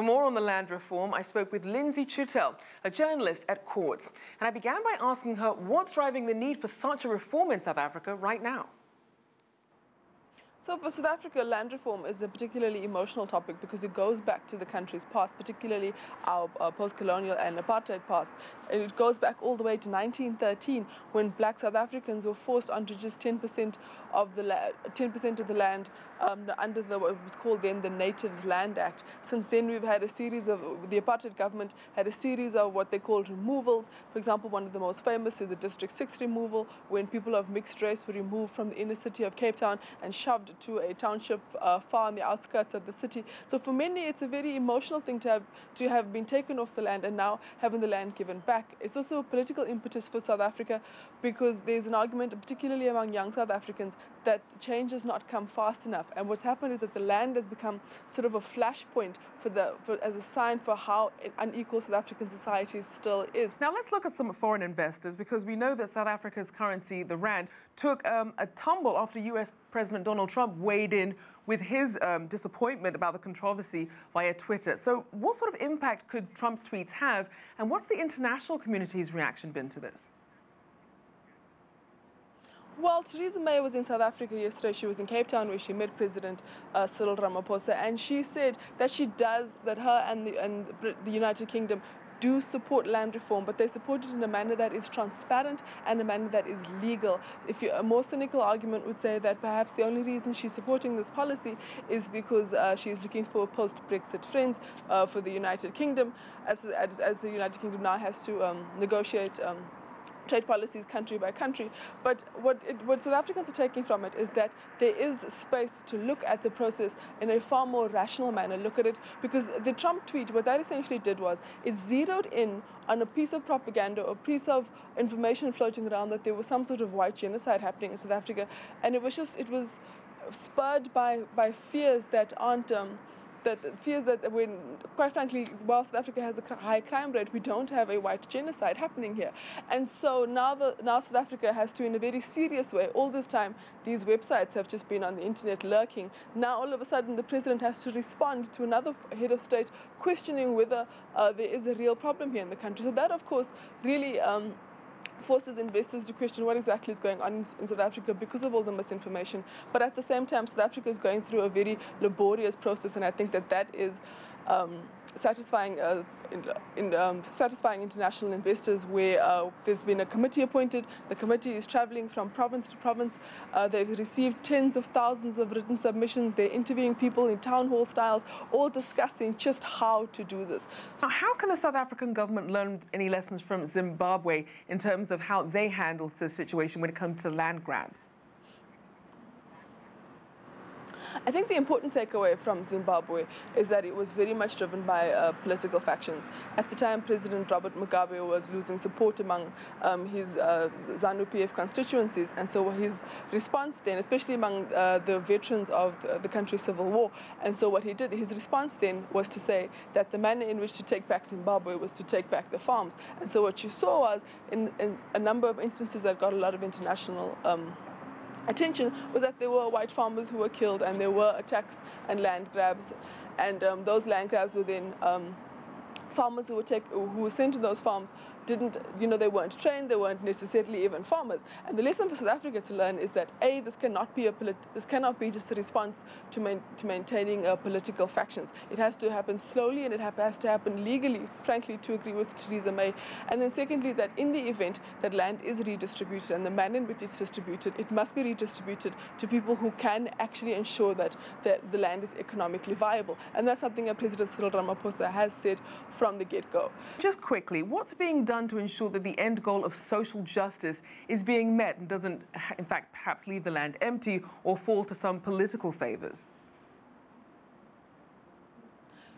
For more on the land reform, I spoke with Lynsey Chutel, a journalist at Quartz, and I began by asking her what's driving the need for such a reform in South Africa right now. So for South Africa, land reform is a particularly emotional topic because it goes back to the country's past, particularly our post-colonial and apartheid past. And it goes back all the way to 1913 when black South Africans were forced onto just 10% of the land under what was called then the Natives Land Act. Since then we've had a series of, the apartheid government had a series of what they called removals. For example, one of the most famous is the District 6 removal, when people of mixed race were removed from the inner city of Cape Town and shoved to a township far on the outskirts of the city. So for many, it's a very emotional thing to have been taken off the land and now having the land given back. It's also a political impetus for South Africa because there's an argument, particularly among young South Africans, that change has not come fast enough. And what's happened is that the land has become sort of a flashpoint as a sign for how unequal South African society still is. Now let's look at some foreign investors, because we know that South Africa's currency, the rand, took a tumble after US President Donald Trump weighed in with his disappointment about the controversy via Twitter. So what sort of impact could Trump's tweets have, and what's the international community's reaction been to this? Well, Theresa May was in South Africa yesterday. She was in Cape Town where she met President Cyril Ramaphosa, and she said that her and the United Kingdom do support land reform, but they support it in a manner that is transparent and a manner that is legal. A more cynical argument would say that perhaps the only reason she's supporting this policy is because she's looking for post-Brexit friends for the United Kingdom, as the United Kingdom now has to negotiate trade policies country by country. But what South Africans are taking from it is that there is space to look at the process in a far more rational manner, look at it, because the Trump tweet, what that essentially did was it zeroed in on a piece of propaganda or piece of information floating around that there was some sort of white genocide happening in South Africa, and it was spurred by fears that aren't when, quite frankly, while South Africa has a high crime rate, we don't have a white genocide happening here. And so now South Africa has to, in a very serious way, all this time, these websites have just been on the internet lurking. Now all of a sudden the president has to respond to another head of state questioning whether there is a real problem here in the country. So that, of course, really forces investors to question what exactly is going on in South Africa because of all the misinformation. But at the same time, South Africa is going through a very laborious process, and I think that is satisfying international investors, where there's been a committee appointed. The committee is traveling from province to province. They've received tens of thousands of written submissions. They're interviewing people in town hall styles, all discussing just how to do this. Now, how can the South African government learn any lessons from Zimbabwe in terms of how they handle the situation when it comes to land grabs? I think the important takeaway from Zimbabwe is that it was very much driven by political factions. At the time, President Robert Mugabe was losing support among his ZANU-PF constituencies, and so his response then, especially among the veterans of the country's civil war, and so what he did, his response then was to say that the manner in which to take back Zimbabwe was to take back the farms. And so what you saw was, in a number of instances that got a lot of international attention, was that there were white farmers who were killed, and there were attacks and land grabs, and those land grabs were then farmers who were sent to those farms they weren't trained, they weren't necessarily even farmers. And the lesson for South Africa to learn is that this cannot be just a response to maintaining political factions. It has to happen slowly, and it has to happen legally, frankly, to agree with Theresa May. And then secondly, that in the event that land is redistributed, and the manner in which it's distributed, it must be redistributed to people who can actually ensure that the land is economically viable. And that's something that President Cyril Ramaphosa has said from the get-go. Just quickly, what's being done to ensure that the end goal of social justice is being met and doesn't, in fact, perhaps leave the land empty or fall to some political favors?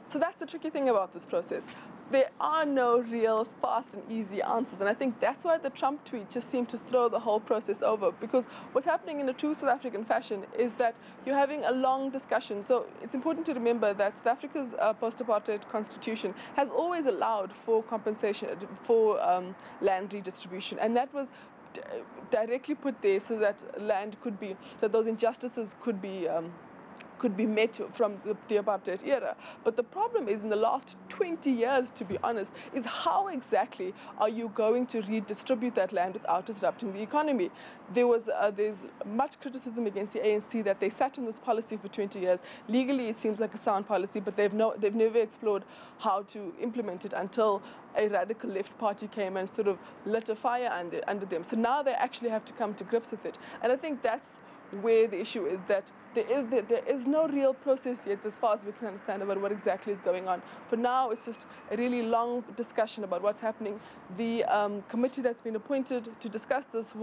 So that's the tricky thing about this process. There are no real fast and easy answers, and I think that's why the Trump tweet just seemed to throw the whole process over, because what's happening in a true South African fashion is that you're having a long discussion. So it's important to remember that South Africa's post-apartheid constitution has always allowed for compensation for land redistribution, and that was directly put there so that those injustices could be could be met from the apartheid era. But the problem is, in the last 20 years, to be honest, is how exactly are you going to redistribute that land without disrupting the economy? There's much criticism against the ANC that they sat on this policy for 20 years. Legally, it seems like a sound policy, but they've never explored how to implement it until a radical left party came and sort of lit a fire under them. So now they actually have to come to grips with it. And I think that's where the issue is, that there is no real process yet, as far as we can understand, about what exactly is going on. For now, it's just a really long discussion about what's happening. The committee that's been appointed to discuss this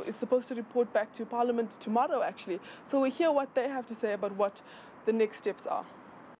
is supposed to report back to Parliament tomorrow, actually. So we hear what they have to say about what the next steps are.